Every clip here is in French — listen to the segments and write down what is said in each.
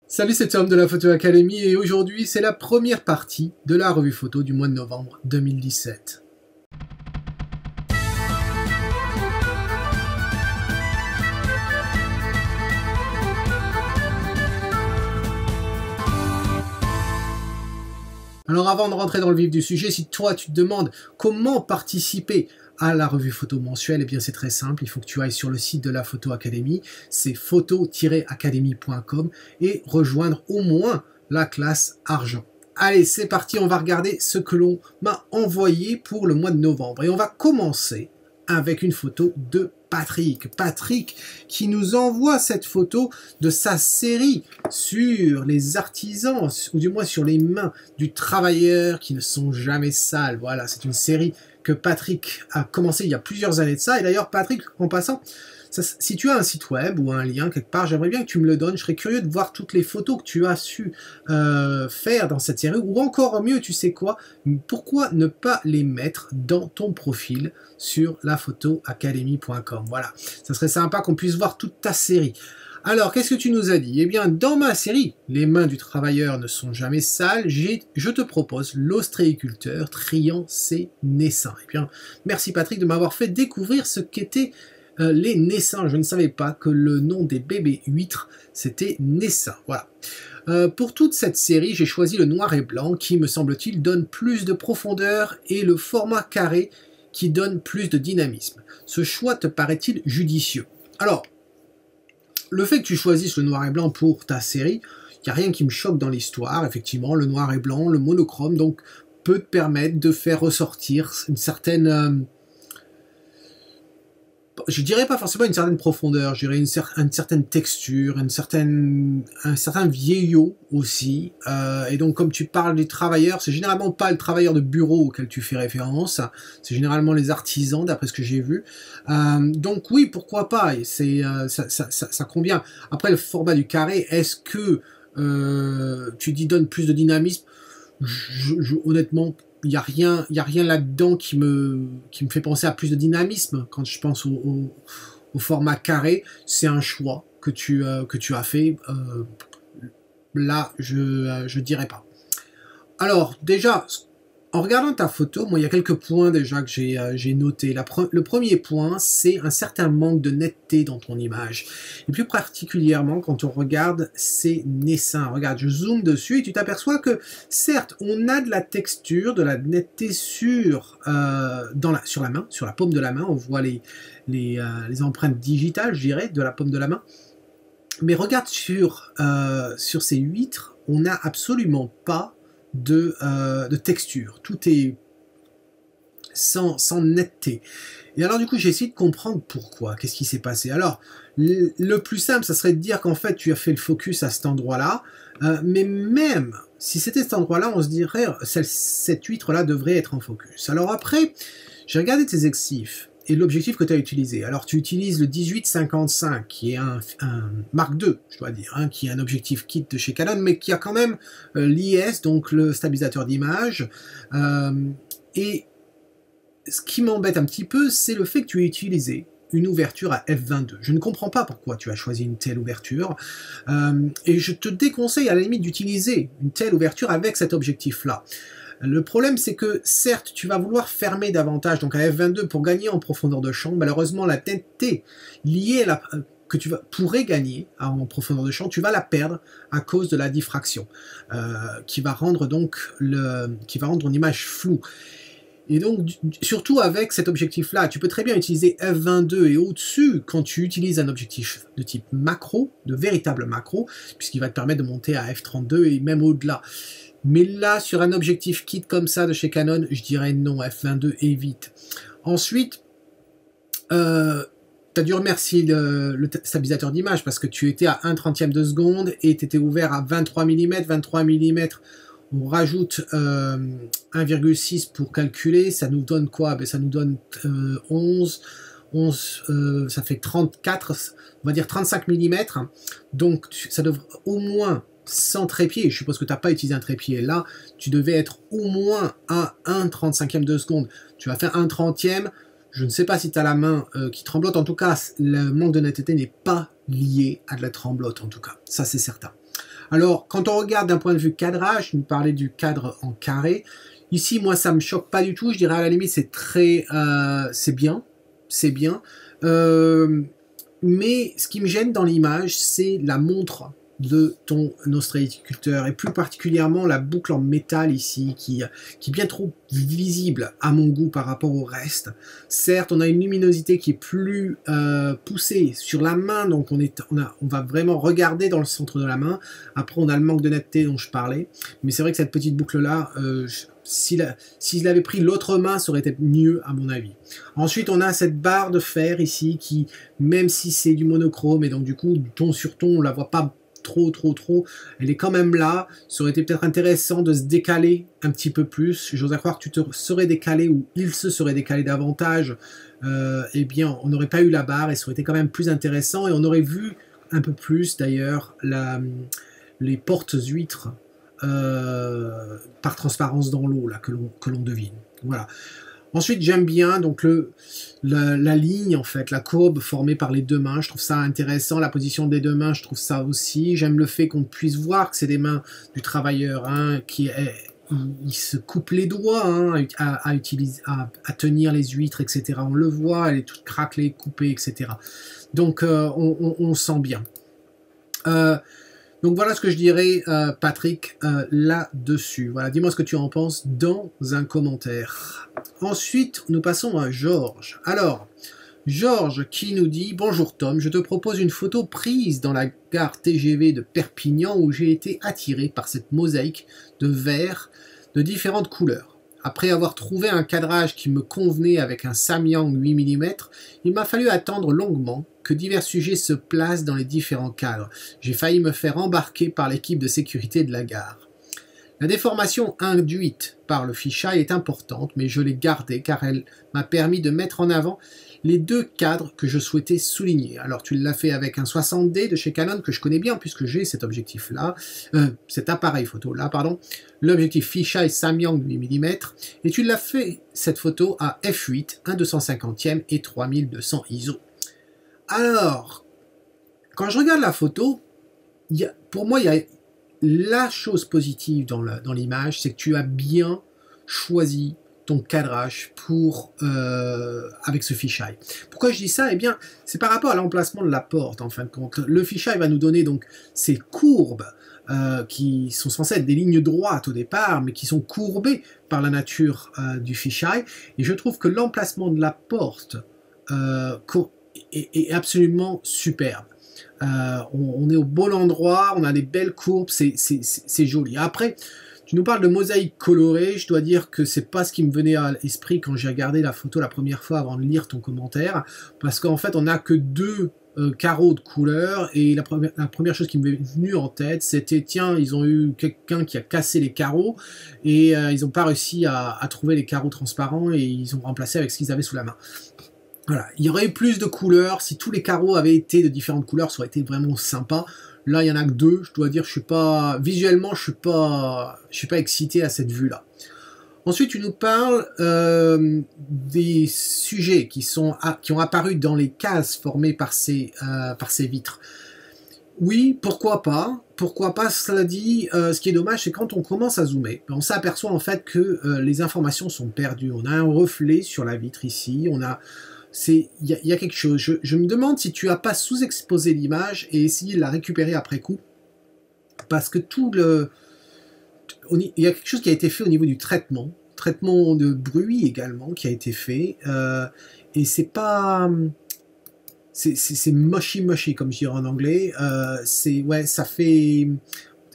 Salut, c'est Tom de la Photo Academy et aujourd'hui c'est la première partie de la revue photo du mois de novembre 2017. Alors avant de rentrer dans le vif du sujet, si toi tu te demandes comment participer à la revue photo mensuelle, eh bien c'est très simple, il faut que tu ailles sur le site de la Photo Academy, c'est photo-academy.com et rejoindre au moins la classe argent. Allez, c'est parti, on va regarder ce que l'on m'a envoyé pour le mois de novembre. Et on va commencer avec une photo de Patrick. Patrick qui nous envoie cette photo de sa série sur les artisans, ou du moins sur les mains du travailleur qui ne sont jamais sales. Voilà, c'est une série que Patrick a commencé il y a plusieurs années de ça. Et d'ailleurs, Patrick, en passant, si tu as un site web ou un lien quelque part, j'aimerais bien que tu me le donnes. Je serais curieux de voir toutes les photos que tu as su faire dans cette série. Ou encore mieux, tu sais quoi? Pourquoi ne pas les mettre dans ton profil sur laphotoacademy.com? Voilà, ça serait sympa qu'on puisse voir toute ta série. Alors, qu'est-ce que tu nous as dit? Eh bien, dans ma série, les mains du travailleur ne sont jamais sales, je te propose l'ostréiculteur triant ses naissins. Eh bien, merci Patrick de m'avoir fait découvrir ce qu'étaient les naissins. Je ne savais pas que le nom des bébés huîtres, c'était naissins. Voilà. Pour toute cette série, j'ai choisi le noir et blanc qui, me semble-t-il, donne plus de profondeur et le format carré qui donne plus de dynamisme. Ce choix te paraît-il judicieux? Alors, le fait que tu choisisses le noir et blanc pour ta série, il n'y a rien qui me choque dans l'histoire. Effectivement, le noir et blanc, le monochrome, donc, peut te permettre de faire ressortir une certaine... je dirais pas forcément une certaine profondeur, je dirais une certaine texture, un certain vieillot aussi. Et donc, comme tu parles des travailleurs, c'est généralement pas le travailleur de bureau auquel tu fais référence, c'est généralement les artisans, d'après ce que j'ai vu. Donc oui, pourquoi pas, ça convient. Après, le format du carré, est-ce que tu dis donne plus de dynamisme? Honnêtement, il n'y a rien là-dedans qui me fait penser à plus de dynamisme. Quand je pense au format carré, c'est un choix que tu as fait. Là, je dirais pas. Alors, déjà, en regardant ta photo, moi, il y a quelques points déjà que j'ai notés. Le premier point, c'est un certain manque de netteté dans ton image. Et plus particulièrement, quand on regarde ces naissins. Regarde, je zoome dessus et tu t'aperçois que, certes, on a de la texture, de la netteté sur la main, sur la paume de la main. On voit les empreintes digitales, je dirais, de la paume de la main. Mais regarde sur ces huîtres, on n'a absolument pas de texture, tout est sans netteté. Et alors du coup j'ai essayé de comprendre pourquoi, qu'est-ce qui s'est passé. Alors le plus simple ça serait de dire qu'en fait tu as fait le focus à cet endroit là, mais même si c'était cet endroit là on se dirait cette huître là devrait être en focus. Alors après j'ai regardé tes exifs et l'objectif que tu as utilisé. Alors tu utilises le 18-55 qui est un Mark II, je dois dire, hein, qui est un objectif kit de chez Canon, mais qui a quand même l'IS, donc le stabilisateur d'image. Et ce qui m'embête un petit peu, c'est le fait que tu aies utilisé une ouverture à f22. Je ne comprends pas pourquoi tu as choisi une telle ouverture. Et je te déconseille à la limite d'utiliser une telle ouverture avec cet objectif-là. Le problème, c'est que, certes, tu vas vouloir fermer davantage, donc à f22 pour gagner en profondeur de champ. Malheureusement, la netteté liée que tu pourrais gagner en profondeur de champ, tu vas la perdre à cause de la diffraction, qui va rendre ton image floue. Et donc, surtout avec cet objectif-là, tu peux très bien utiliser f22 et au-dessus quand tu utilises un objectif de type macro, de véritable macro, puisqu'il va te permettre de monter à f32 et même au-delà. Mais là, sur un objectif kit comme ça de chez Canon, je dirais non, f22 évite. Ensuite, tu as dû remercier le stabilisateur d'image parce que tu étais à 1/30 de seconde et tu étais ouvert à 23 mm. 23 mm, on rajoute 1,6 pour calculer, ça nous donne quoi? Ben, ça nous donne 11, ça fait 34, on va dire 35 mm. Donc ça devrait au moins, sans trépied, je suppose que tu n'as pas utilisé un trépied là, tu devais être au moins à 1/35 de seconde. Tu vas faire 1/30, je ne sais pas si tu as la main qui tremblote, en tout cas le manque de netteté n'est pas lié à de la tremblote en tout cas, ça c'est certain. Alors, quand on regarde d'un point de vue cadrage, je nous parlais du cadre en carré. Ici, moi, ça me choque pas du tout. Je dirais à la limite, c'est très, c'est bien, c'est bien. Mais ce qui me gêne dans l'image, c'est la montre de ton ostréiculteur et plus particulièrement la boucle en métal ici qui est bien trop visible à mon goût par rapport au reste. Certes, on a une luminosité qui est plus poussée sur la main, donc on va vraiment regarder dans le centre de la main. Après, on a le manque de netteté dont je parlais, mais c'est vrai que cette petite boucle là, si je l'avais pris l'autre main, ça aurait été mieux à mon avis. Ensuite, on a cette barre de fer ici qui, même si c'est du monochrome et donc du coup ton sur ton, on la voit pas trop, elle est quand même là. Ça aurait été peut-être intéressant de se décaler un petit peu plus. J'ose croire que tu te serais décalé ou il se serait décalé davantage. Eh bien, on n'aurait pas eu la barre et ça aurait été quand même plus intéressant et on aurait vu un peu plus d'ailleurs les portes huîtres par transparence dans l'eau là que l'on devine. Voilà. Ensuite, j'aime bien donc la ligne, en fait, la courbe formée par les deux mains. Je trouve ça intéressant. La position des deux mains, je trouve ça aussi. J'aime le fait qu'on puisse voir que c'est des mains du travailleur, hein, il se coupe les doigts hein, à tenir les huîtres, etc. On le voit, elle est toute craquelée, coupée, etc. Donc, on sent bien. Donc voilà ce que je dirais, Patrick, là-dessus. Voilà, dis-moi ce que tu en penses dans un commentaire. Ensuite, nous passons à Georges. Alors, Georges qui nous dit « Bonjour Tom, je te propose une photo prise dans la gare TGV de Perpignan où j'ai été attiré par cette mosaïque de verre de différentes couleurs. Après avoir trouvé un cadrage qui me convenait avec un Samyang 8 mm, il m'a fallu attendre longuement que divers sujets se placent dans les différents cadres. J'ai failli me faire embarquer par l'équipe de sécurité de la gare. La déformation induite par le fisheye est importante, mais je l'ai gardée car elle m'a permis de mettre en avant les deux cadres que je souhaitais souligner. Alors tu l'as fait avec un 60D de chez Canon que je connais bien puisque j'ai cet objectif-là, cet appareil photo-là, pardon, l'objectif fisheye Samyang 8 mm, et tu l'as fait cette photo à f8, 1/250e et 3200 ISO. Alors, quand je regarde la photo, pour moi, il y a la chose positive dans l'image, c'est que tu as bien choisi ton cadrage avec ce fisheye. Pourquoi je dis ça? Eh bien, c'est par rapport à l'emplacement de la porte, en fin de compte. Le fisheye va nous donner donc ces courbes qui sont censées être des lignes droites au départ, mais qui sont courbées par la nature du fisheye. Et je trouve que l'emplacement de la porte est absolument superbe. On est au bon endroit, on a des belles courbes, c'est joli. Après, tu nous parles de mosaïque colorée, je dois dire que c'est pas ce qui me venait à l'esprit quand j'ai regardé la photo la première fois avant de lire ton commentaire, parce qu'en fait on n'a que deux carreaux de couleur, et la première chose qui m'est venue en tête, c'était tiens, ils ont eu quelqu'un qui a cassé les carreaux, et ils n'ont pas réussi à trouver les carreaux transparents, et ils ont remplacé avec ce qu'ils avaient sous la main. Voilà, il y aurait eu plus de couleurs, si tous les carreaux avaient été de différentes couleurs, ça aurait été vraiment sympa. Là, il y en a que deux, je dois dire, visuellement, je suis pas excité à cette vue-là. Ensuite, tu nous parles des sujets qui ont apparu dans les cases formées par ces vitres. Oui, pourquoi pas. Pourquoi pas, cela dit, ce qui est dommage, c'est quand on commence à zoomer, on s'aperçoit en fait que les informations sont perdues. On a un reflet sur la vitre ici, il y a quelque chose. Je me demande si tu n'as pas sous-exposé l'image et essayé de la récupérer après coup, parce que il y a quelque chose qui a été fait au niveau du traitement de bruit également qui a été fait, et c'est pas... C'est mushy comme je dirais en anglais, ça fait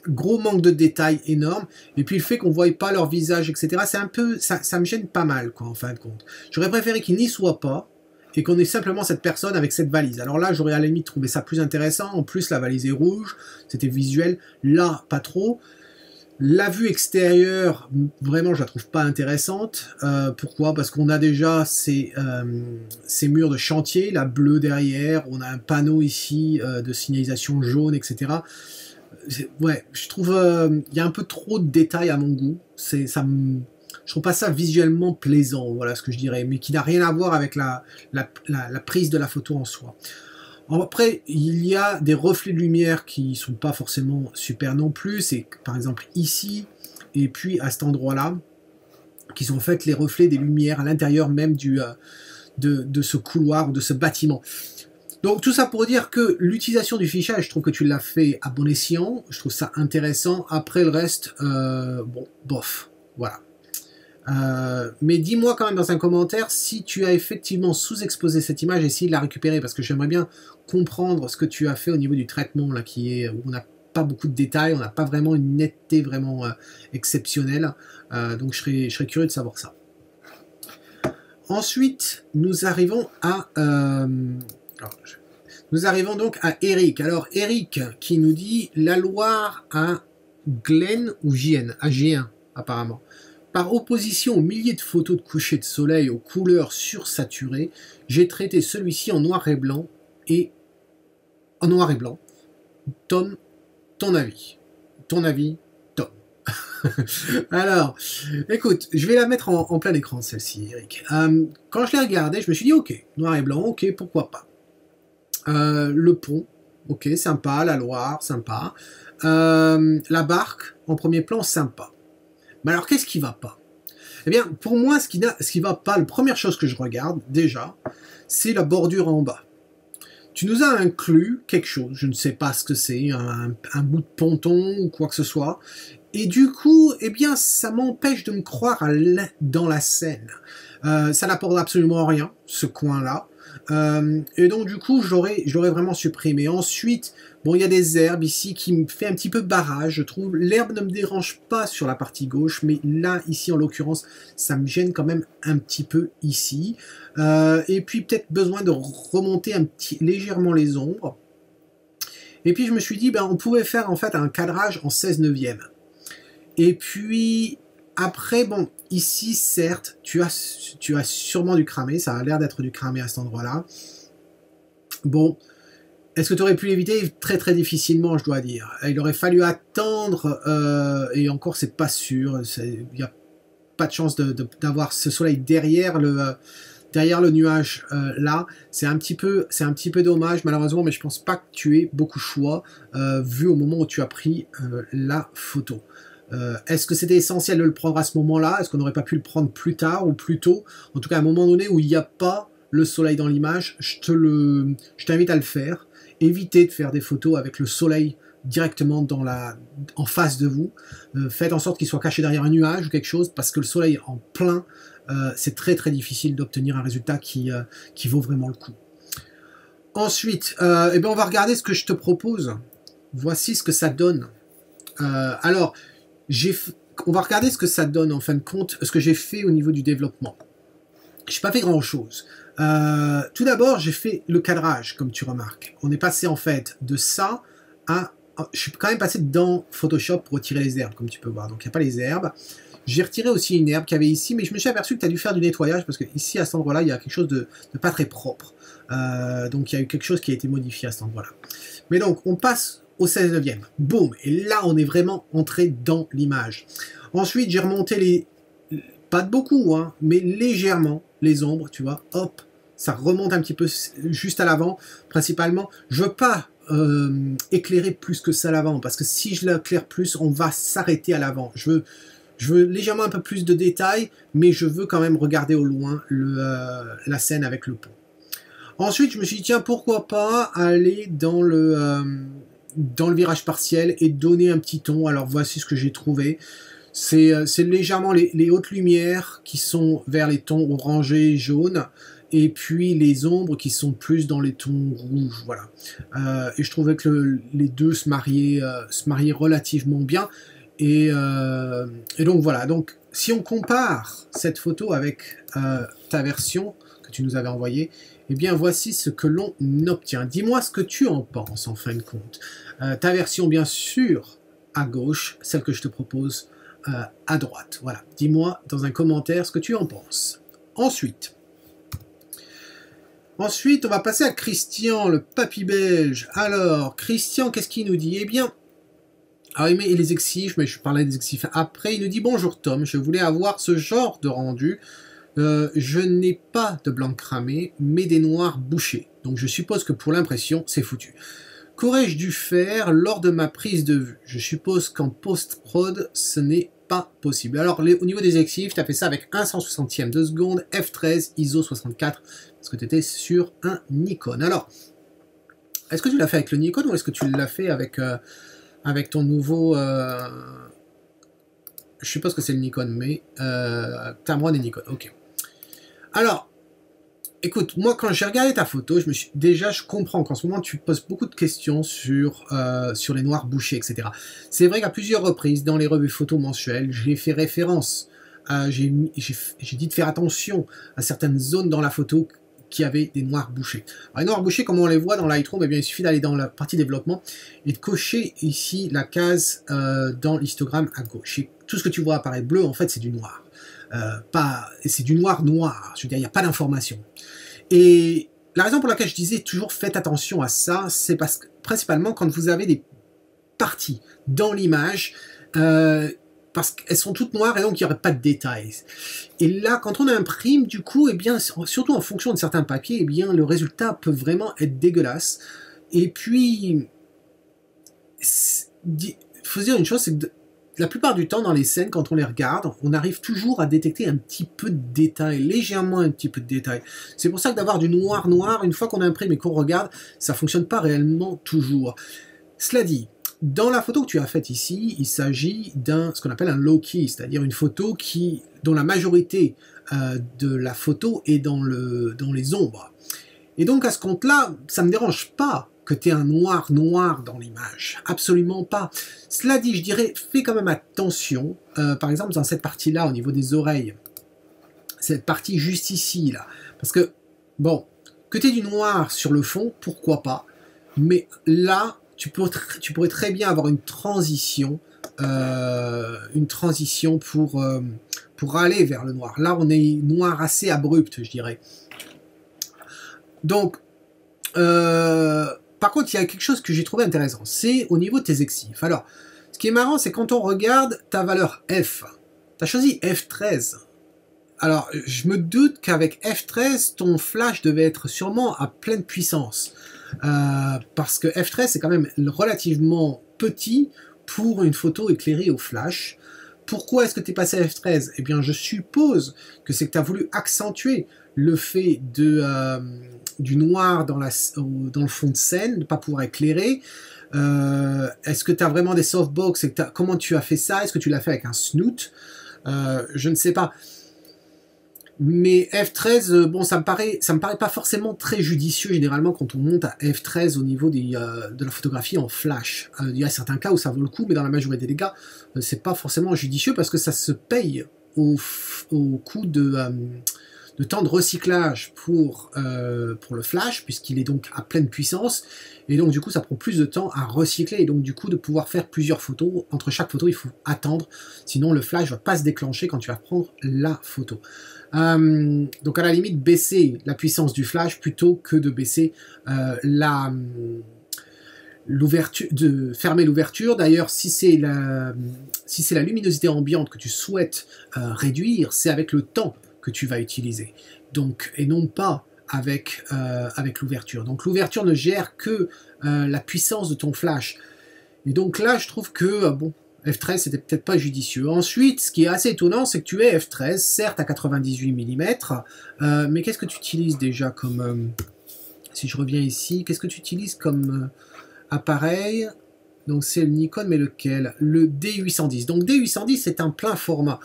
gros manque de détails énorme, et puis le fait qu'on voie pas leur visage, etc., c'est un peu, ça me gêne pas mal, quoi, en fin de compte. J'aurais préféré qu'ils n'y soient pas, et qu'on ait simplement cette personne avec cette valise. Alors là, j'aurais à la limite trouvé ça plus intéressant, en plus la valise est rouge, c'était visuel, là, pas trop. La vue extérieure, vraiment, je la trouve pas intéressante. Pourquoi? Parce qu'on a déjà ces murs de chantier, la bleue derrière, on a un panneau ici de signalisation jaune, etc. Ouais, je trouve il y a un peu trop de détails à mon goût. Je trouve pas ça visuellement plaisant, voilà ce que je dirais, mais qui n'a rien à voir avec la prise de la photo en soi. Après, il y a des reflets de lumière qui sont pas forcément super non plus. C'est par exemple ici, et puis à cet endroit-là, qui sont en fait les reflets des lumières à l'intérieur même de ce couloir ou de ce bâtiment. Donc tout ça pour dire que l'utilisation du fichage, je trouve que tu l'as fait à bon escient, je trouve ça intéressant. Après le reste, bon, bof, voilà. Mais dis-moi quand même dans un commentaire si tu as effectivement sous-exposé cette image et essayer de la récupérer, parce que j'aimerais bien comprendre ce que tu as fait au niveau du traitement, là, où on n'a pas beaucoup de détails, on n'a pas vraiment une netteté vraiment exceptionnelle, donc je serais curieux de savoir ça. Ensuite, nous arrivons donc à Eric. Alors Eric qui nous dit la Loire à Glen ou JN, à G1 apparemment. Par opposition aux milliers de photos de coucher de soleil aux couleurs sursaturées, j'ai traité celui-ci en noir et blanc Tom, ton avis. Ton avis, Tom. Alors, écoute, je vais la mettre en plein écran celle-ci, Eric. Quand je l'ai regardée, je me suis dit ok, noir et blanc, ok, pourquoi pas. Le pont, ok, sympa, la Loire, sympa. La barque, en premier plan, sympa. Mais alors, qu'est-ce qui va pas? Eh bien, pour moi, ce qui va pas, la première chose que je regarde, déjà, c'est la bordure en bas. Tu nous as inclus quelque chose, je ne sais pas ce que c'est, un bout de ponton ou quoi que ce soit, et du coup, eh bien, ça m'empêche de me croire dans la scène. Ça n'apporte absolument rien, ce coin-là. Et donc du coup je l'aurais vraiment supprimé. Ensuite, bon, il y a des herbes ici qui me fait un petit peu barrage, je trouve. L'herbe ne me dérange pas sur la partie gauche, mais là, ici en l'occurrence, ça me gêne quand même un petit peu ici. Et puis peut-être besoin de remonter légèrement les ombres. Et puis je me suis dit, ben, on pouvait faire en fait un cadrage en 16 neuvième. Et puis après, bon, ici, certes, tu as sûrement du cramé, ça a l'air d'être du cramé à cet endroit-là. Bon, est-ce que tu aurais pu l'éviter? Très très difficilement, je dois dire. Il aurait fallu attendre, et encore, c'est pas sûr, il n'y a pas de chance d'avoir ce soleil derrière le nuage là. C'est un petit peu dommage, malheureusement, mais je pense pas que tu aies beaucoup de choix, vu au moment où tu as pris la photo. Est-ce que c'était essentiel de le prendre à ce moment-là? Est-ce qu'on n'aurait pas pu le prendre plus tard ou plus tôt? En tout cas, à un moment donné où il n'y a pas le soleil dans l'image, je t'invite à le faire. Évitez de faire des photos avec le soleil directement en face de vous. Faites en sorte qu'il soit caché derrière un nuage ou quelque chose, parce que le soleil en plein, c'est très très difficile d'obtenir un résultat qui vaut vraiment le coup. Ensuite, eh ben on va regarder ce que je te propose. Voici ce que ça donne. Alors, on va regarder ce que ça donne en fin de compte, ce que j'ai fait au niveau du développement. Je n'ai pas fait grand chose. Tout d'abord, j'ai fait le cadrage, comme tu remarques. On est passé en fait de ça à... Je suis quand même passé dans Photoshop pour retirer les herbes, comme tu peux voir. Donc il n'y a pas les herbes. J'ai retiré aussi une herbe qu'il y avait ici, mais je me suis aperçu que tu as dû faire du nettoyage, parce que ici, à cet endroit-là, il y a quelque chose de pas très propre. Donc il y a eu quelque chose qui a été modifié à cet endroit-là. Mais donc, on passe au 16 neuvième. Boum. Et là, on est vraiment entré dans l'image. Ensuite, j'ai remonté pas de beaucoup, hein, mais légèrement les ombres, tu vois. Hop, ça remonte un petit peu juste à l'avant. Principalement, je veux pas éclairer plus que ça à l'avant, parce que si je l'éclaire plus, on va s'arrêter à l'avant. Je veux légèrement un peu plus de détails, mais je veux quand même regarder au loin la scène avec le pont. Ensuite, je me suis dit, tiens, pourquoi pas aller dans le virage partiel et donner un petit ton. Alors voici ce que j'ai trouvé. C'est légèrement les hautes lumières qui sont vers les tons orangés, jaunes, et puis les ombres qui sont plus dans les tons rouges. Voilà. Et je trouvais que les deux se mariaient relativement bien. Et donc voilà. Donc si on compare cette photo avec ta version que tu nous avais envoyée, eh bien voici ce que l'on obtient. Dis-moi ce que tu en penses en fin de compte. Ta version bien sûr à gauche, celle que je te propose à droite. Voilà, dis-moi dans un commentaire ce que tu en penses. Ensuite, on va passer à Christian, le papy belge. Alors, Christian, qu'est-ce qu'il nous dit? Eh bien, alors il met les exifs, mais je parlais des exifs après. Il nous dit: bonjour Tom, je voulais avoir ce genre de rendu. Je n'ai pas de blanc cramé, mais des noirs bouchés. Donc je suppose que pour l'impression, c'est foutu. Qu'aurais-je dû faire lors de ma prise de vue? Je suppose qu'en post-prod, ce n'est pas possible. Alors, au niveau des exifs, tu as fait ça avec 1/160e de seconde, f13, ISO 64, parce que tu étais sur un Nikon. Alors, est-ce que tu l'as fait avec le Nikon ou est-ce que tu l'as fait avec, avec ton nouveau... je suppose que c'est le Nikon, mais Tamron et Nikon, ok. Alors, écoute, moi quand j'ai regardé ta photo, je comprends qu'en ce moment tu poses beaucoup de questions sur les noirs bouchés, etc. C'est vrai qu'à plusieurs reprises, dans les revues photos mensuelles, j'ai fait référence, j'ai dit de faire attention à certaines zones dans la photo qui avaient des noirs bouchés. Alors, les noirs bouchés, comme on les voit dans Lightroom, eh bien, il suffit d'aller dans la partie développement et de cocher ici la case dans l'histogramme à gauche. Et tout ce que tu vois apparaître bleu, en fait, c'est du noir. C'est du noir noir, je veux dire, il n'y a pas d'information. Et la raison pour laquelle je disais toujours faites attention à ça, c'est parce que principalement quand vous avez des parties dans l'image, parce qu'elles sont toutes noires et donc il n'y aurait pas de détails. Et là, quand on imprime, du coup, eh bien, surtout en fonction de certains papiers, eh bien, le résultat peut vraiment être dégueulasse. Et puis, il faut se dire une chose, c'est que la plupart du temps, dans les scènes, quand on les regarde, on arrive toujours à détecter un petit peu de détail, légèrement un petit peu de détail. C'est pour ça que d'avoir du noir noir, une fois qu'on imprime et qu'on regarde, ça fonctionne pas réellement toujours. Cela dit, dans la photo que tu as faite ici, il s'agit ce qu'on appelle un low key, c'est-à-dire une photo dont la majorité de la photo est dans les ombres. Et donc à ce compte-là, ça ne me dérange pas que tu aies un noir noir dans l'image. Absolument pas. Cela dit, je dirais, fais quand même attention. Par exemple, dans cette partie-là, au niveau des oreilles, cette partie juste ici, là. Parce que, bon, que tu aies du noir sur le fond, pourquoi pas. Mais là, tu pourrais très bien avoir une transition pour aller vers le noir. Là, on est noir assez abrupt, je dirais. Donc, par contre, il y a quelque chose que j'ai trouvé intéressant, c'est au niveau de tes exifs. Alors, ce qui est marrant, c'est quand on regarde ta valeur F, tu as choisi F13. Alors, je me doute qu'avec F13, ton flash devait être sûrement à pleine puissance. Parce que F13, c'est quand même relativement petit pour une photo éclairée au flash. Pourquoi est-ce que tu es passé à F13? Eh bien, je suppose que c'est que tu as voulu accentuer le fait du noir dans le fond de scène, de ne pas pouvoir éclairer. Est-ce que tu as vraiment des softbox? Comment tu as fait ça? Est-ce que tu l'as fait avec un snoot? Je ne sais pas. Mais F13, bon, ça me paraît pas forcément très judicieux généralement quand on monte à F13 au niveau de la photographie en flash. Il y a certains cas où ça vaut le coup, mais dans la majorité des cas, c'est pas forcément judicieux parce que ça se paye au coût de temps de recyclage pour le flash, puisqu'il est donc à pleine puissance, et donc du coup ça prend plus de temps à recycler, et donc du coup de pouvoir faire plusieurs photos. Entre chaque photo il faut attendre, sinon le flash va pas se déclencher quand tu vas prendre la photo. Donc à la limite baisser la puissance du flash plutôt que de baisser l'ouverture, de fermer l'ouverture. D'ailleurs, si c'est la luminosité ambiante que tu souhaites réduire, c'est avec le temps que tu vas utiliser, donc, et non pas avec l'ouverture. Donc l'ouverture ne gère que la puissance de ton flash. Et donc là, je trouve que bon, F13 c'était peut-être pas judicieux. Ensuite, ce qui est assez étonnant, c'est que tu es F13, certes à 98 mm, mais qu'est-ce que tu utilises déjà comme... si je reviens ici, qu'est-ce que tu utilises comme appareil? Donc c'est le Nikon, mais lequel? Le D810. Donc D810, c'est un plein format.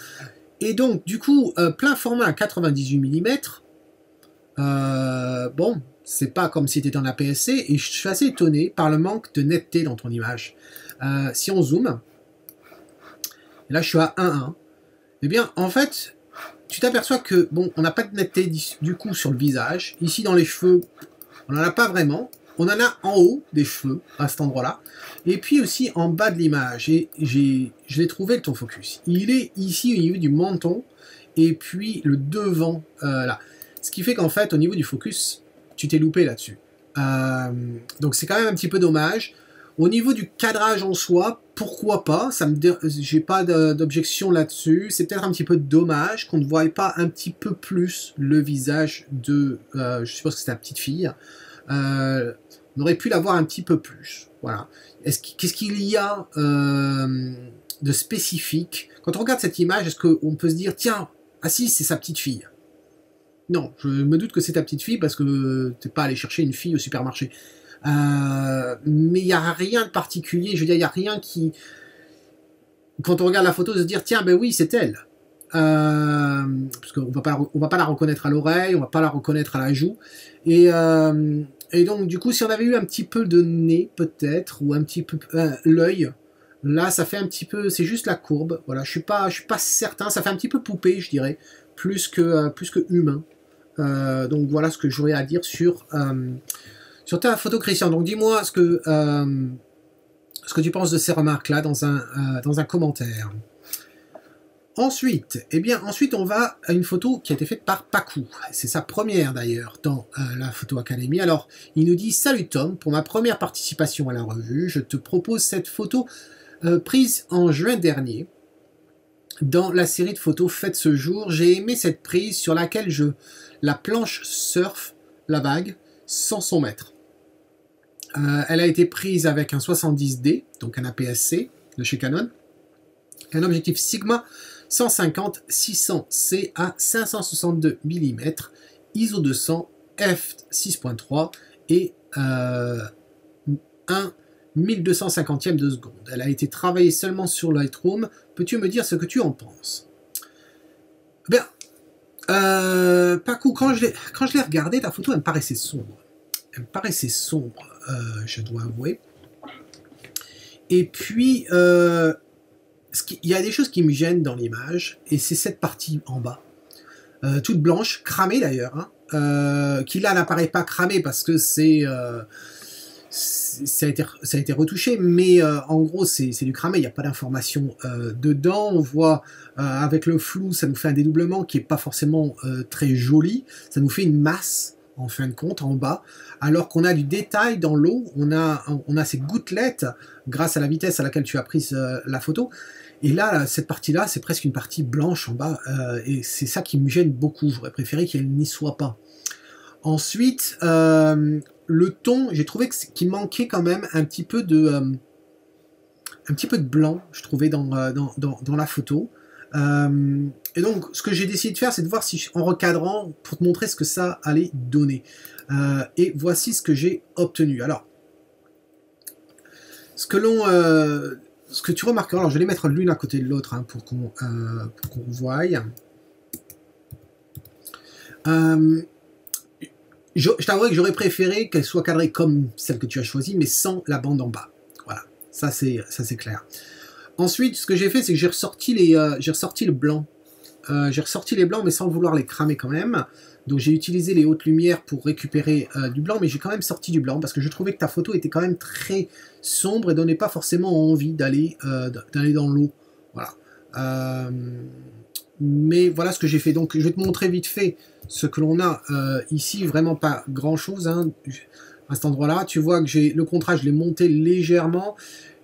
Et donc, du coup, plein format à 98 mm, bon, c'est pas comme si tu étais en APS-C, et je suis assez étonné par le manque de netteté dans ton image. Si on zoome, et là je suis à 1.1, eh bien, en fait, tu t'aperçois que, bon, on n'a pas de netteté du coup sur le visage. Ici, dans les cheveux, on n'en a pas vraiment. On en a en haut des cheveux, à cet endroit-là. Et puis aussi en bas de l'image. Et je l'ai trouvé, le ton focus. Il est ici au niveau du menton. Et puis le devant, là. Ce qui fait qu'en fait, au niveau du focus, tu t'es loupé là-dessus. Donc c'est quand même un petit peu dommage. Au niveau du cadrage en soi, pourquoi pas? J'ai pas d'objection là-dessus. C'est peut-être un petit peu dommage qu'on ne voie pas un petit peu plus le visage de... je suppose que c'est la petite fille. On aurait pu l'avoir un petit peu plus. Voilà. Qu'est-ce qu'il y a de spécifique? Quand on regarde cette image, est-ce qu'on peut se dire, tiens, ah si, c'est sa petite fille? Non, je me doute que c'est ta petite fille parce que t'es pas allé chercher une fille au supermarché. Mais il n'y a rien de particulier, je veux dire, il n'y a rien qui... Quand on regarde la photo, de se dire, tiens, ben oui, c'est elle. Parce qu'on va pas la reconnaître à l'oreille, on va pas la reconnaître à la joue. Et donc, du coup, si on avait eu un petit peu de nez, peut-être, ou un petit peu l'œil, là, ça fait un petit peu... C'est juste la courbe, voilà, je suis pas certain, ça fait un petit peu poupée, je dirais, plus que humain. Donc, voilà ce que j'aurais à dire sur ta photo, Christian. Donc, dis-moi ce que tu penses de ces remarques-là dans un commentaire. Ensuite, on va à une photo qui a été faite par Pakou. C'est sa première d'ailleurs dans la Photo Academy. Alors, il nous dit « Salut Tom, pour ma première participation à la revue, je te propose cette photo prise en juin dernier. Dans la série de photos faites ce jour, j'ai aimé cette prise sur laquelle la planche surfe la vague sans son maître. Elle a été prise avec un 70D, donc un APS-C de chez Canon, un objectif Sigma 150-600C à 562 mm, ISO 200, f6.3 et 1/1250 de seconde. Elle a été travaillée seulement sur Lightroom. Peux-tu me dire ce que tu en penses? Bien, Pakou, quand je l'ai regardée, ta photo, elle me paraissait sombre. Je dois avouer. Et puis, il y a des choses qui me gênent dans l'image, et c'est cette partie en bas, toute blanche, cramée d'ailleurs, hein, qui là n'apparaît pas cramée parce que ça a été retouché, mais en gros c'est du cramé, il n'y a pas d'information dedans. On voit avec le flou, ça nous fait un dédoublement qui n'est pas forcément très joli, ça nous fait une masse en fin de compte en bas, alors qu'on a du détail dans l'eau, on a ces gouttelettes grâce à la vitesse à laquelle tu as pris la photo. Et là, cette partie-là, c'est presque une partie blanche en bas, et c'est ça qui me gêne beaucoup. J'aurais préféré qu'elle n'y soit pas. Ensuite, le ton, j'ai trouvé qu'il manquait quand même un petit peu de blanc, je trouvais, dans la photo. Et donc, ce que j'ai décidé de faire, c'est de voir si, en recadrant, pour te montrer ce que ça allait donner. Et voici ce que j'ai obtenu. Alors, ce que tu remarqueras, alors je vais les mettre l'une à côté de l'autre, hein, pour qu'on voie. Je t'avouerai que j'aurais préféré qu'elle soit cadrée comme celle que tu as choisie, mais sans la bande en bas. Voilà, ça c'est clair. Ensuite, ce que j'ai fait, c'est que j'ai ressorti le blanc. J'ai ressorti les blancs, mais sans vouloir les cramer quand même. Donc j'ai utilisé les hautes lumières pour récupérer du blanc, mais j'ai quand même sorti du blanc parce que je trouvais que ta photo était quand même très sombre et donnait pas forcément envie d'aller dans l'eau. Voilà. Mais voilà ce que j'ai fait. Donc je vais te montrer vite fait ce que l'on a ici. Vraiment pas grand chose, hein. À cet endroit-là, tu vois que le contraste, je l'ai monté légèrement.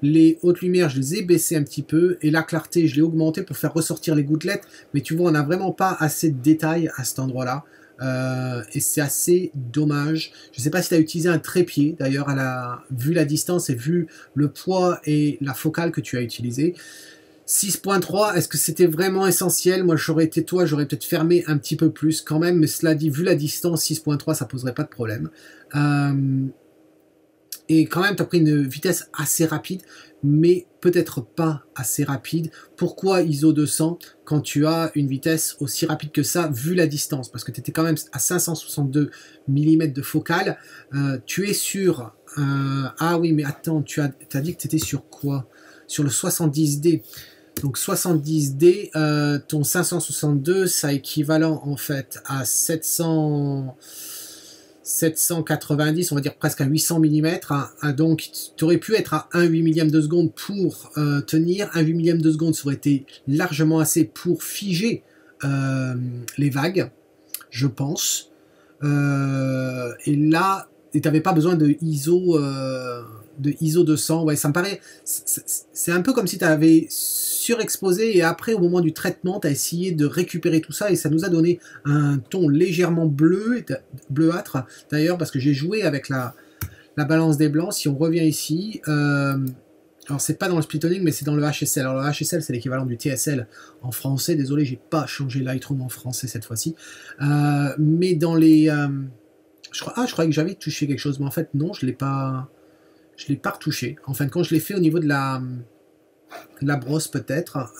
Les hautes lumières, je les ai baissées un petit peu. Et la clarté, je l'ai augmentée pour faire ressortir les gouttelettes. Mais tu vois, on n'a vraiment pas assez de détails à cet endroit-là. Et c'est assez dommage. Je ne sais pas si tu as utilisé un trépied, d'ailleurs, vu la distance et vu le poids et la focale que tu as utilisé. 6.3, est-ce que c'était vraiment essentiel? Moi, j'aurais été toi, j'aurais peut-être fermé un petit peu plus quand même, mais cela dit, vu la distance, 6.3, ça poserait pas de problème. Et quand même, tu as pris une vitesse assez rapide, mais peut-être pas assez rapide. Pourquoi ISO 200 quand tu as une vitesse aussi rapide que ça, vu la distance? Parce que tu étais quand même à 562 mm de focale. Tu es sur... ah oui, mais attends, tu as dit que tu étais sur quoi? Sur le 70D. Donc 70D, ton 562, ça équivalent en fait à 790, on va dire presque à 800 mm. Hein, donc tu aurais pu être à 1/8 millième de seconde pour tenir. 1/8 millième de seconde, ça aurait été largement assez pour figer les vagues, je pense. Et là, tu n'avais pas besoin de ISO 200. Ouais, ça me paraît... C'est un peu comme si tu avais surexposé et après, au moment du traitement, tu as essayé de récupérer tout ça et ça nous a donné un ton légèrement bleu, bleuâtre d'ailleurs, parce que j'ai joué avec la balance des blancs. Si on revient ici, alors c'est pas dans le splittoning, mais c'est dans le HSL. Alors le HSL, c'est l'équivalent du TSL en français. Désolé, j'ai pas changé Lightroom en français cette fois-ci. Mais dans les... je croyais que j'avais touché quelque chose, mais en fait, non, je l'ai pas retouché. En fin de compte, je l'ai fait au niveau de la brosse peut-être,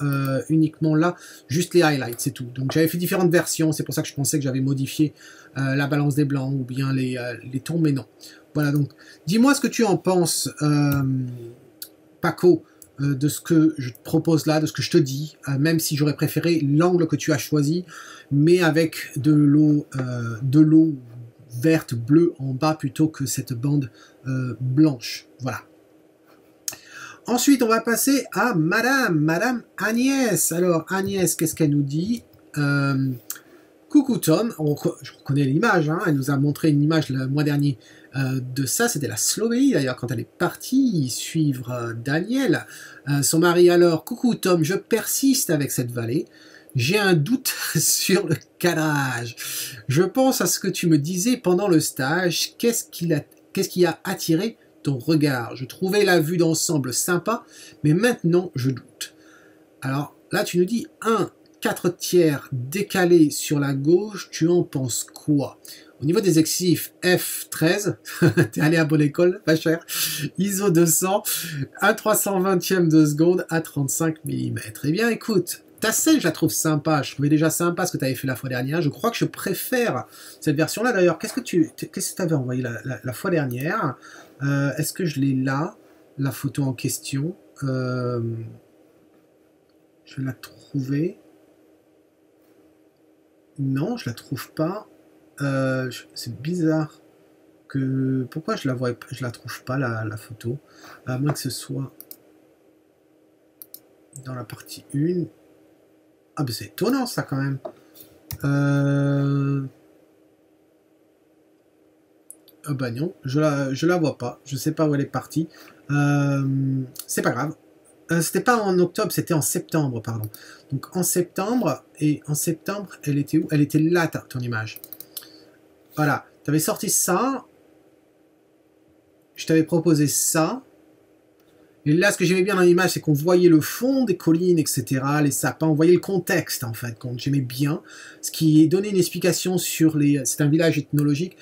uniquement là, juste les highlights, c'est tout. Donc j'avais fait différentes versions, c'est pour ça que je pensais que j'avais modifié la balance des blancs ou bien les tons, mais non. Voilà, donc dis-moi ce que tu en penses, Paco, de ce que je te propose là, de ce que je te dis, même si j'aurais préféré l'angle que tu as choisi, mais avec de l'eau verte, bleue en bas plutôt que cette bande blanche. Voilà. Ensuite, on va passer à Madame Agnès. Alors, Agnès, qu'est-ce qu'elle nous dit? Coucou Tom, je reconnais l'image, hein, elle nous a montré une image le mois dernier de ça, c'était la Slovénie d'ailleurs, quand elle est partie suivre Daniel. Son mari alors, coucou Tom, je persiste avec cette vallée. J'ai un doute sur le cadrage. Je pense à ce que tu me disais pendant le stage. Qu'est-ce qui a attiré ton regard? Je trouvais la vue d'ensemble sympa, mais maintenant je doute. Alors là, tu nous dis 4 tiers décalé sur la gauche, tu en penses quoi? Au niveau des exifs, F13, t'es allé à bonne école, pas cher, ISO 200, à 320e de seconde à 35 mm. Eh bien écoute, ta scène, je la trouve sympa. Je trouvais déjà sympa ce que tu avais fait la fois dernière. Je crois que je préfère cette version-là. D'ailleurs, qu'est-ce que tu avais envoyé la fois dernière? Est-ce que je l'ai là, la photo en question? Je vais la trouver. Non, je la trouve pas. C'est bizarre. Pourquoi je la trouve pas, la photo? À moins que ce soit dans la partie 1. Ah ben c'est étonnant ça quand même. Ah bah non, je la vois pas. Je sais pas où elle est partie. C'est pas grave. C'était pas en octobre, c'était en septembre, pardon. Donc en septembre, elle était où? Elle était là, ton image. Voilà, tu avais sorti ça. Je t'avais proposé ça. Et là, ce que j'aimais bien dans l'image, c'est qu'on voyait le fond des collines, etc., les sapins, on voyait le contexte, en fait, qu'on j'aimais bien, ce qui donnait une explication sur les... C'est un village ethnologique,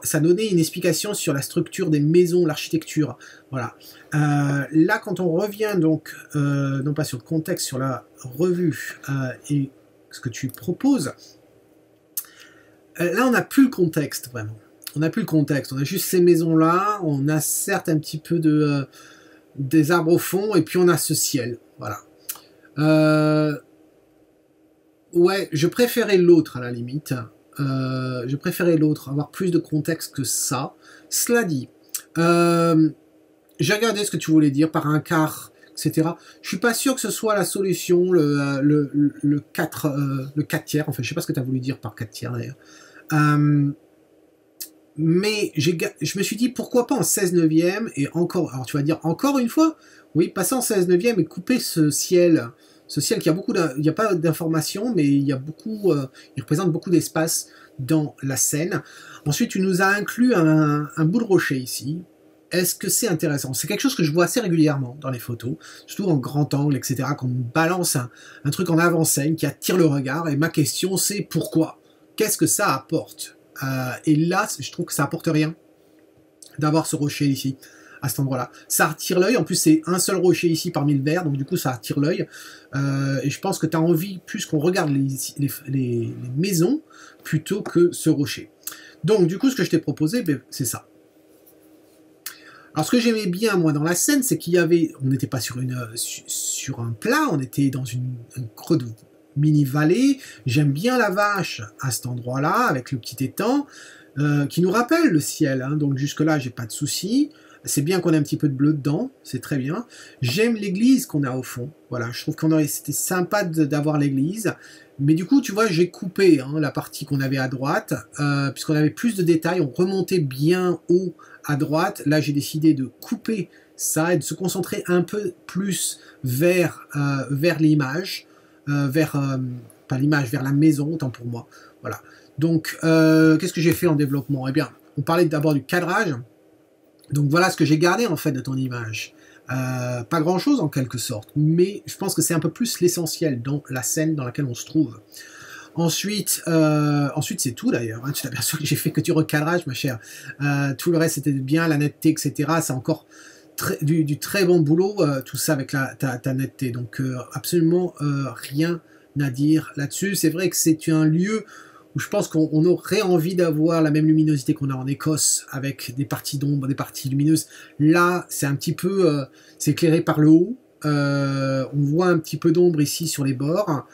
ça donnait une explication sur la structure des maisons, l'architecture, voilà. Là, quand on revient, donc, non pas sur le contexte, sur la revue, et ce que tu proposes, là, on n'a plus le contexte, vraiment. On n'a plus le contexte, on a juste ces maisons-là, on a certes un petit peu de... des arbres au fond, et puis on a ce ciel, voilà. Ouais, je préférais l'autre à la limite, je préférais l'autre, avoir plus de contexte que ça. Cela dit, j'ai regardé ce que tu voulais dire par un quart, etc. Je suis pas sûr que ce soit la solution, le 4 tiers, enfin je sais pas ce que tu as voulu dire par 4 tiers d'ailleurs. Mais je me suis dit, pourquoi pas en 16 neuvième, et encore, alors tu vas dire, encore une fois, oui, passer en 16 neuvième et couper ce ciel qui a beaucoup, il n'y a pas d'informations, mais il y a beaucoup, il représente beaucoup d'espace dans la scène. Ensuite, tu nous as inclus un bout de rocher ici. Est-ce que c'est intéressant? C'est quelque chose que je vois assez régulièrement dans les photos, surtout en grand angle, etc., qu'on balance un truc en avant-scène qui attire le regard, et ma question c'est pourquoi? Qu'est-ce que ça apporte? Et là, je trouve que ça apporte rien d'avoir ce rocher ici, à cet endroit-là. Ça attire l'œil, en plus c'est un seul rocher ici parmi le vert, donc du coup ça attire l'œil. Et je pense que tu as envie plus qu'on regarde les maisons plutôt que ce rocher. Donc du coup, ce que je t'ai proposé, ben, c'est ça. Alors ce que j'aimais bien moi dans la scène, c'est qu'il y avait, on n'était pas sur un plat, on était dans un creux de mini-vallée. J'aime bien la vache à cet endroit-là, avec le petit étang, qui nous rappelle le ciel, hein, donc jusque-là, j'ai pas de soucis. C'est bien qu'on ait un petit peu de bleu dedans, c'est très bien. J'aime l'église qu'on a au fond, voilà, je trouve c'était sympa d'avoir l'église, mais du coup, tu vois, j'ai coupé la partie qu'on avait à droite, puisqu'on avait plus de détails, on remontait bien haut à droite. Là, j'ai décidé de couper ça et de se concentrer un peu plus vers, vers l'image, pas l'image, vers la maison, autant pour moi. Voilà. Donc, qu'est-ce que j'ai fait en développement? Eh bien, on parlait d'abord du cadrage. Donc voilà ce que j'ai gardé en fait de ton image. Pas grand chose en quelque sorte, mais je pense que c'est un peu plus l'essentiel dans la scène dans laquelle on se trouve. Ensuite c'est tout d'ailleurs, hein, tu t'aperçois que j'ai fait que du recadrage ma chère. Tout le reste c'était bien, la netteté, etc. C'est encore du très bon boulot, tout ça avec ta netteté. Donc absolument rien à dire là-dessus. C'est vrai que c'est un lieu où je pense qu'on aurait envie d'avoir la même luminosité qu'on a en Écosse, avec des parties d'ombre, des parties lumineuses. Là, c'est un petit peu, c'est éclairé par le haut. On voit un petit peu d'ombre ici sur les bords,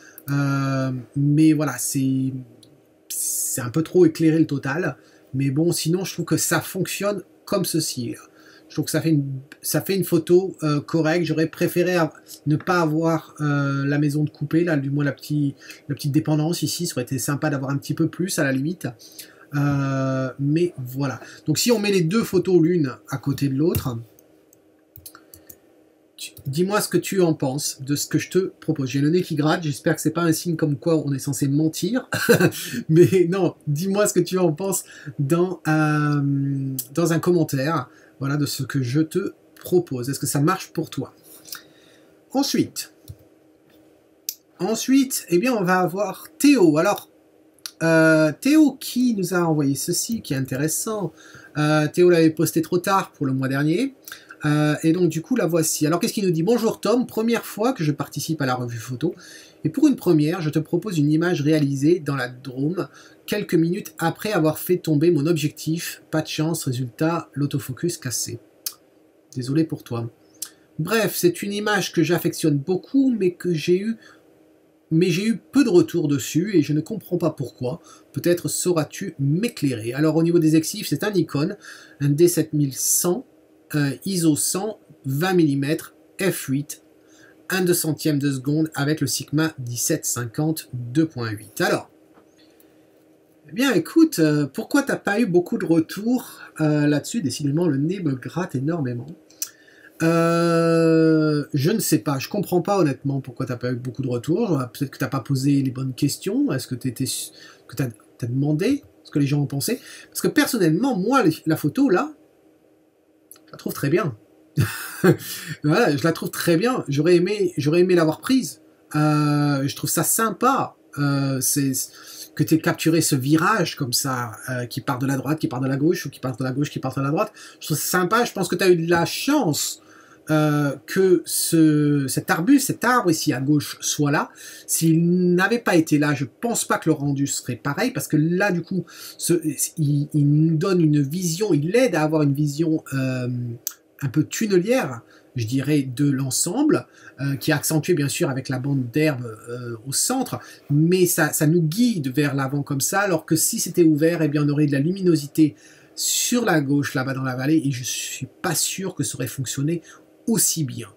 mais voilà, c'est un peu trop éclairé le total. Mais bon, sinon, je trouve que ça fonctionne comme ceci. Je trouve que ça fait une photo correcte. J'aurais préféré ne pas avoir la maison de coupé, là, du moins la petite dépendance ici. Ça aurait été sympa d'avoir un petit peu plus à la limite. Mais voilà. Donc si on met les deux photos l'une à côté de l'autre, dis-moi ce que tu en penses de ce que je te propose. J'ai le nez qui gratte. J'espère que c'est pas un signe comme quoi on est censé mentir. Mais non, dis-moi ce que tu en penses dans un commentaire. Voilà, de ce que je te propose. Est-ce que ça marche pour toi? Ensuite, eh bien, on va avoir Théo. Alors, Théo qui nous a envoyé ceci, qui est intéressant. Théo l'avait posté trop tard pour le mois dernier. Et donc, du coup, la voici. Alors, qu'est-ce qu'il nous dit? Bonjour Tom, première fois que je participe à la revue photo. Et pour une première, je te propose une image réalisée dans la Drôme, quelques minutes après avoir fait tomber mon objectif. Pas de chance, résultat, l'autofocus cassé. Désolé pour toi. Bref, c'est une image que j'affectionne beaucoup, mais j'ai eu peu de retours dessus et je ne comprends pas pourquoi. Peut-être sauras-tu m'éclairer. Alors au niveau des exifs, c'est un Nikon, un D7100, ISO 100, 20 mm, f8, 1/200 de seconde avec le Sigma 1750 2.8. Alors, eh bien écoute, pourquoi t'as pas eu beaucoup de retours là-dessus? Décidément, le nez me gratte énormément. Je ne sais pas, je comprends pas honnêtement pourquoi t'as pas eu beaucoup de retours. Peut-être que t'as pas posé les bonnes questions. Est-ce que t'as demandé ce que les gens ont pensé? Parce que personnellement, moi, la photo là, je la trouve très bien. Voilà, je la trouve très bien. J'aurais aimé l'avoir prise. Je trouve ça sympa. Que tu aies capturé ce virage comme ça, qui part de la droite, qui part de la gauche, ou qui part de la gauche, qui part de la droite. Je trouve ça sympa. Je pense que tu as eu de la chance que cet arbre ici à gauche soit là. S'il n'avait pas été là, je pense pas que le rendu serait pareil, parce que là, du coup, il nous donne une vision, il aide à avoir une vision un peu tunnelière, je dirais, de l'ensemble, qui est accentué bien sûr avec la bande d'herbe au centre, mais ça nous guide vers l'avant comme ça, alors que si c'était ouvert, eh bien on aurait de la luminosité sur la gauche là-bas dans la vallée, et je suis pas sûr que ça aurait fonctionné aussi bien.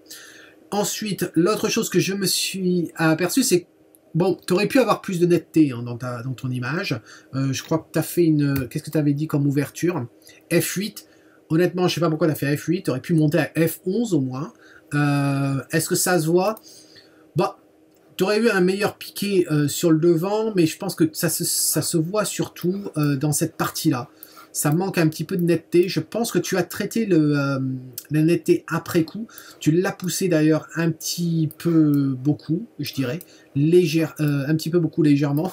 Ensuite, l'autre chose que je me suis aperçu, c'est bon, tu aurais pu avoir plus de netteté hein, dans ton image. Je crois que tu as fait une... Qu'est-ce que tu avais dit comme ouverture? F8. Honnêtement, je sais pas pourquoi tu as fait F8, tu aurais pu monter à F11 au moins. Est-ce que ça se voit? Bah, tu aurais eu un meilleur piqué sur le devant, mais je pense que ça se voit surtout dans cette partie-là. Ça manque un petit peu de netteté. Je pense que tu as traité la netteté après coup. Tu l'as poussé d'ailleurs un petit peu beaucoup, je dirais. Un petit peu beaucoup légèrement.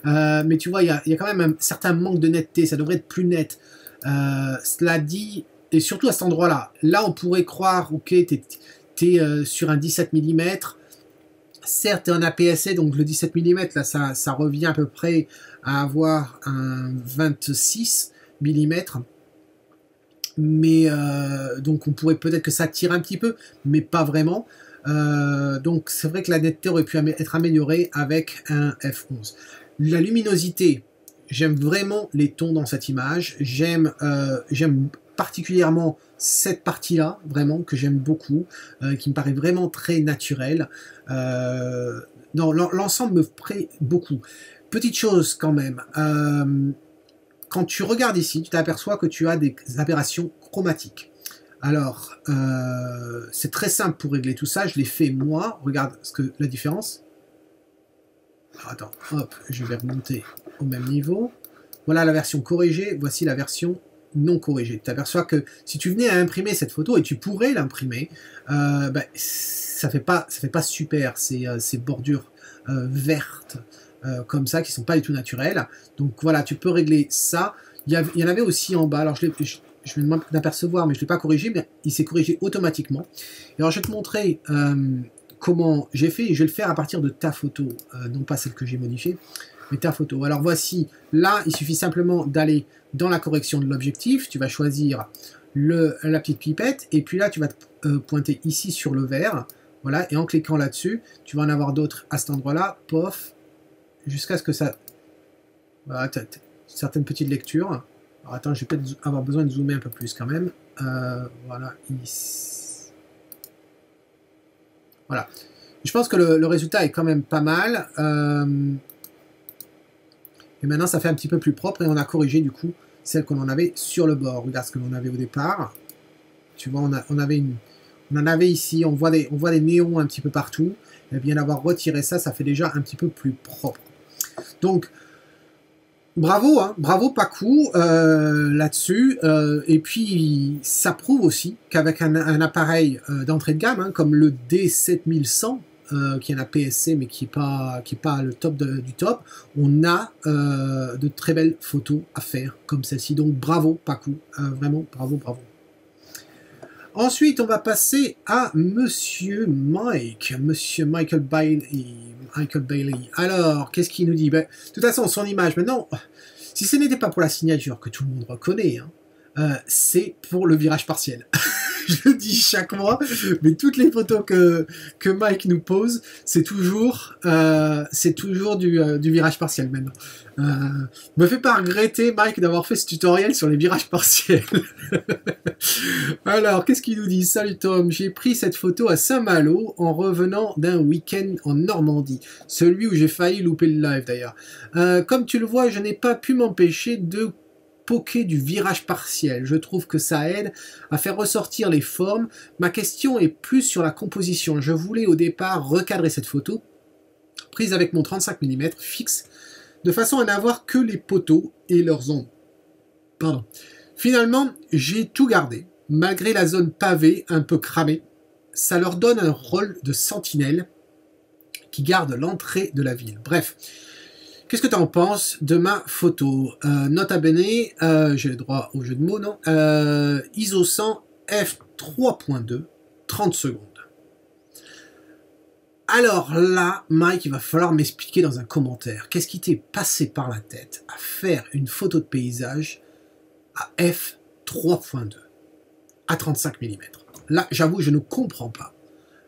Mais tu vois, il y a quand même un certain manque de netteté. Ça devrait être plus net. Cela dit, et surtout à cet endroit-là, là on pourrait croire, ok, t'es sur un 17 mm, certes t'es en APS-C, donc le 17 mm, là ça revient à peu près à avoir un 26 mm, mais donc on pourrait peut-être que ça tire un petit peu, mais pas vraiment. Donc c'est vrai que la netteté aurait pu être améliorée avec un F11. La luminosité, j'aime vraiment les tons dans cette image. J'aime particulièrement cette partie-là, vraiment, que j'aime beaucoup, qui me paraît vraiment très naturelle. Non, l'ensemble me plaît beaucoup. Petite chose quand même, quand tu regardes ici, tu t'aperçois que tu as des aberrations chromatiques. Alors, c'est très simple pour régler tout ça. Je l'ai fait moi. Regarde la différence. Alors, attends, hop, je vais remonter au même niveau. Voilà la version corrigée. Voici la version non corrigée. Tu t'aperçois que si tu venais à imprimer cette photo, et tu pourrais l'imprimer, ben, ça fait pas super ces bordures vertes comme ça qui sont pas du tout naturelles. Donc voilà, tu peux régler ça. Il y en avait aussi en bas. Alors je vais m'apercevoir, mais je ne l'ai pas corrigé, mais il s'est corrigé automatiquement. Et alors je vais te montrer comment j'ai fait, et je vais le faire à partir de ta photo, non pas celle que j'ai modifiée, mais ta photo. Alors voici, là, il suffit simplement d'aller dans la correction de l'objectif, tu vas choisir la petite pipette, et puis là, tu vas te pointer ici sur le vert, voilà, et en cliquant là-dessus, tu vas en avoir d'autres à cet endroit-là, pof, jusqu'à ce que ça... Voilà, tu as certaines petites lectures. Alors attends, je vais peut-être avoir besoin de zoomer un peu plus quand même. Voilà, ici. Voilà. Je pense que le résultat est quand même pas mal. Et maintenant, ça fait un petit peu plus propre et on a corrigé du coup celle qu'on en avait sur le bord. Regarde ce que l'on avait au départ. Tu vois, on en avait ici. On voit des néons un petit peu partout. Et bien d'avoir retiré ça, ça fait déjà un petit peu plus propre. Donc, bravo, hein, bravo Pacou là-dessus. Et puis, ça prouve aussi qu'avec un appareil d'entrée de gamme, hein, comme le D7100, qui est un APS-C, mais qui est pas le top du top, on a de très belles photos à faire comme celle-ci. Donc, bravo Pacou, vraiment, bravo, bravo. Ensuite, on va passer à Monsieur Michael Bailey. Alors, qu'est-ce qu'il nous dit? Ben, de toute façon, son image, maintenant, si ce n'était pas pour la signature que tout le monde reconnaît, hein, c'est pour le virage partiel. Je le dis chaque mois, mais toutes les photos que Mike nous pose, c'est toujours du virage partiel maintenant. Me fait pas regretter, Mike, d'avoir fait ce tutoriel sur les virages partiels. Alors, qu'est-ce qu'il nous dit? Salut Tom, j'ai pris cette photo à Saint-Malo en revenant d'un week-end en Normandie. Celui où j'ai failli louper le live d'ailleurs. Comme tu le vois, je n'ai pas pu m'empêcher de poker du virage partiel. Je trouve que ça aide à faire ressortir les formes. Ma question est plus sur la composition. Je voulais au départ recadrer cette photo, prise avec mon 35 mm fixe, de façon à n'avoir que les poteaux et leurs ombres. Pardon. Finalement, j'ai tout gardé. Malgré la zone pavée un peu cramée, ça leur donne un rôle de sentinelle qui garde l'entrée de la ville. Bref, qu'est-ce que tu en penses de ma photo? Nota bene, j'ai le droit au jeu de mots, non? ISO 100 f3.2, 30 secondes. Alors là, Mike, il va falloir m'expliquer dans un commentaire. Qu'est-ce qui t'est passé par la tête à faire une photo de paysage à f3.2, à 35 mm? Là, j'avoue, je ne comprends pas.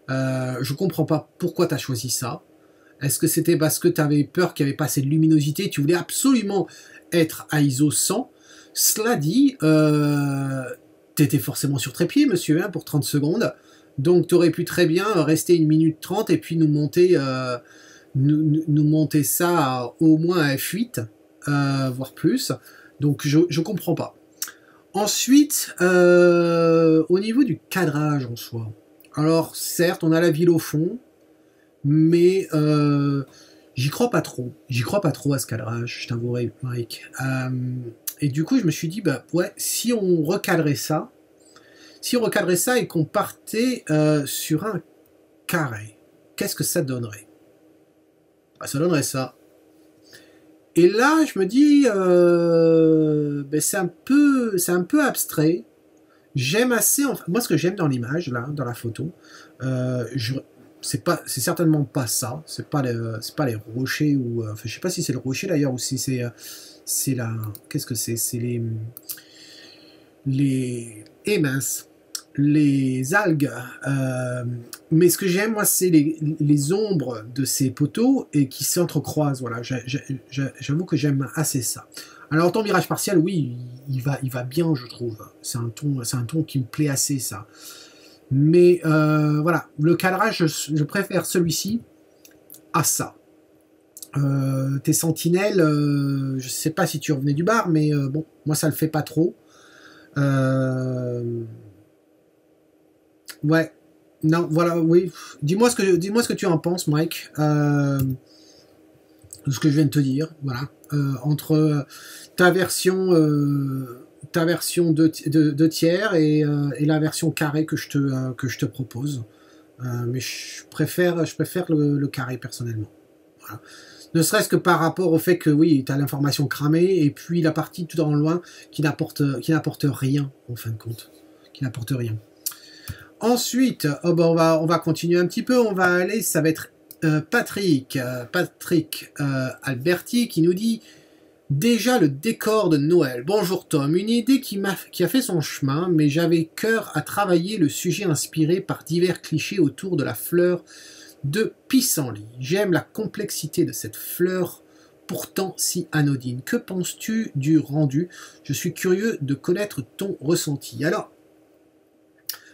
Je comprends pas pourquoi tu as choisi ça. Est-ce que c'était parce que tu avais peur qu'il n'y avait pas assez de luminosité? Tu voulais absolument être à ISO 100. Cela dit, tu étais forcément sur trépied, monsieur, hein, pour 30 secondes. Donc, tu aurais pu très bien rester 1 minute 30 et puis nous monter ça au moins à F8, voire plus. Donc, je comprends pas. Ensuite, au niveau du cadrage en soi. Alors, certes, on a la ville au fond, mais j'y crois pas trop. J'y crois pas trop à ce cadrage, je t'avouerai, Mike. Et du coup, je me suis dit, bah ouais, si on recadrait ça et qu'on partait sur un carré, qu'est-ce que ça donnerait? Bah, ça donnerait ça. Et là, je me dis, ben c'est un peu abstrait. J'aime assez, enfin, moi ce que j'aime dans l'image, là, dans la photo, c'est certainement pas ça, c'est pas les rochers, ou enfin, je sais pas si c'est le rocher d'ailleurs, ou si c'est la, qu'est-ce que c'est mince, les algues, mais ce que j'aime moi c'est les ombres de ces poteaux et qui s'entrecroisent. Voilà, j'avoue que j'aime assez ça. Alors ton virage partiel, oui, il va bien, je trouve. C'est un ton qui me plaît assez, ça. Mais voilà, le cadrage, je préfère celui-ci à ça. Tes sentinelles, je sais pas si tu revenais du bar, mais bon, moi ça le fait pas trop. Ouais. Non, voilà, oui. Dis-moi ce que tu en penses, Mike. De ce que je viens de te dire. Voilà. Entre ta version, de tiers et la version carré que je te propose. Mais je préfère le carré personnellement. Voilà. Ne serait-ce que par rapport au fait que oui, tu as l'information cramée et puis la partie tout en loin qui n'apporte rien en fin de compte. Qui n'apporte rien. Ensuite, oh ben on va continuer un petit peu. On va aller, ça va être Patrick Alberti qui nous dit déjà le décor de Noël. Bonjour Tom, une idée qui a fait son chemin, mais j'avais cœur à travailler le sujet inspiré par divers clichés autour de la fleur de pissenlit. J'aime la complexité de cette fleur pourtant si anodine. Que penses-tu du rendu? Je suis curieux de connaître ton ressenti. Alors,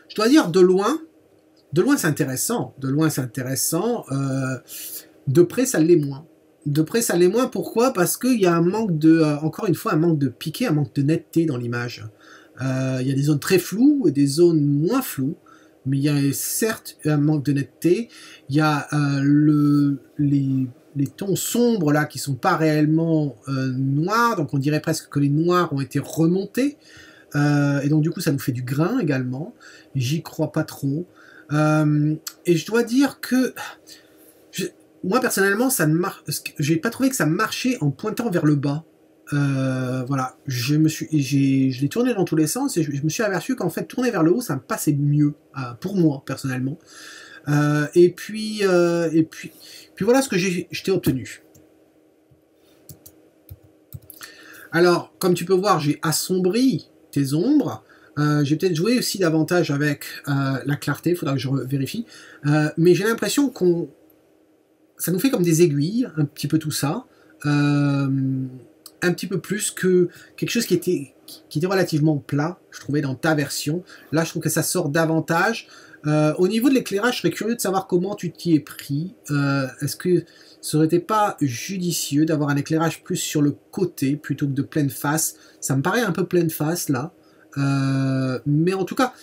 je dois dire de loin c'est intéressant. De loin c'est intéressant. De près ça l'est moins. De près ça l'est moins. Pourquoi? Parce qu'il y a un manque de, encore une fois, un manque de piqué, un manque de netteté dans l'image. Il y a des zones très floues et des zones moins floues. Mais il y a certes un manque de netteté. Il y a les tons sombres là qui sont pas réellement noirs. Donc on dirait presque que les noirs ont été remontés. Et donc du coup ça nous fait du grain également. J'y crois pas trop. Et je dois dire que moi personnellement j'ai pas trouvé que ça marchait en pointant vers le bas. Voilà, je l'ai tourné dans tous les sens et je me suis aperçu qu'en fait tourner vers le haut ça me passait mieux pour moi personnellement. Et puis voilà ce que je t'ai obtenu. Alors comme tu peux voir j'ai assombri tes ombres. J'ai peut-être joué aussi davantage avec la clarté, il faudra que je vérifie. Mais j'ai l'impression ça nous fait comme des aiguilles, un petit peu tout ça. Un petit peu plus que quelque chose qui était relativement plat, je trouvais, dans ta version. Là, je trouve que ça sort davantage. Au niveau de l'éclairage, je serais curieux de savoir comment tu t'y es pris. Est-ce que ça aurait été pas judicieux d'avoir un éclairage plus sur le côté plutôt que de pleine face? Ça me paraît un peu pleine face, là. Mais en tout cas,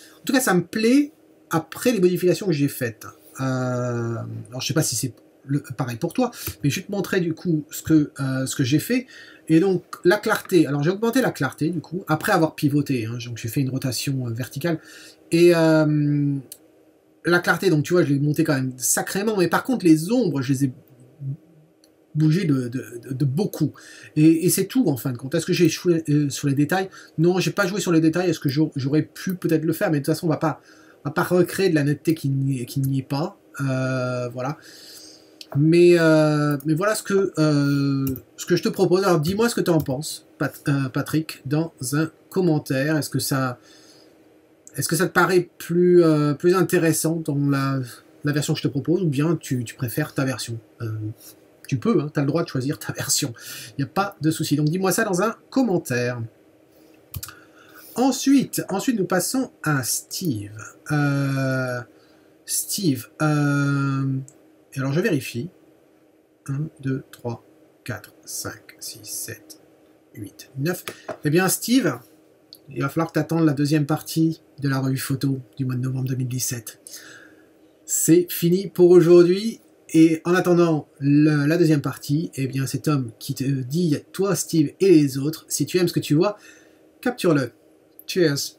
ça me plaît après les modifications que j'ai faites. Alors, je sais pas si c'est pareil pour toi, mais je vais te montrer du coup ce que j'ai fait. Et donc la clarté, alors j'ai augmenté la clarté du coup, après avoir pivoté, hein, donc j'ai fait une rotation verticale, et la clarté, donc tu vois, je l'ai monté quand même sacrément, mais par contre les ombres, je les ai bougées de beaucoup, et c'est tout en fin de compte. Est-ce que j'ai joué sur les détails? Non, j'ai pas joué sur les détails. Est-ce que j'aurais pu peut-être le faire, mais de toute façon on va pas recréer de la netteté qui n'y est pas, voilà. Mais voilà ce que je te propose. Alors dis-moi ce que tu en penses, Patrick, dans un commentaire. Est-ce que ça te paraît plus intéressant dans la version que je te propose, ou bien tu préfères ta version? Tu peux, hein, tu as le droit de choisir ta version. Il n'y a pas de souci. Donc dis-moi ça dans un commentaire. Ensuite, nous passons à Steve. Steve, et alors je vérifie. 1, 2, 3, 4, 5, 6, 7, 8, 9. Eh bien Steve, il va falloir que tu attendes la deuxième partie de la revue photo du mois de novembre 2017. C'est fini pour aujourd'hui. Et en attendant la deuxième partie, eh bien c'est Tom qui te dit, toi Steve et les autres, si tu aimes ce que tu vois, capture-le. Cheers!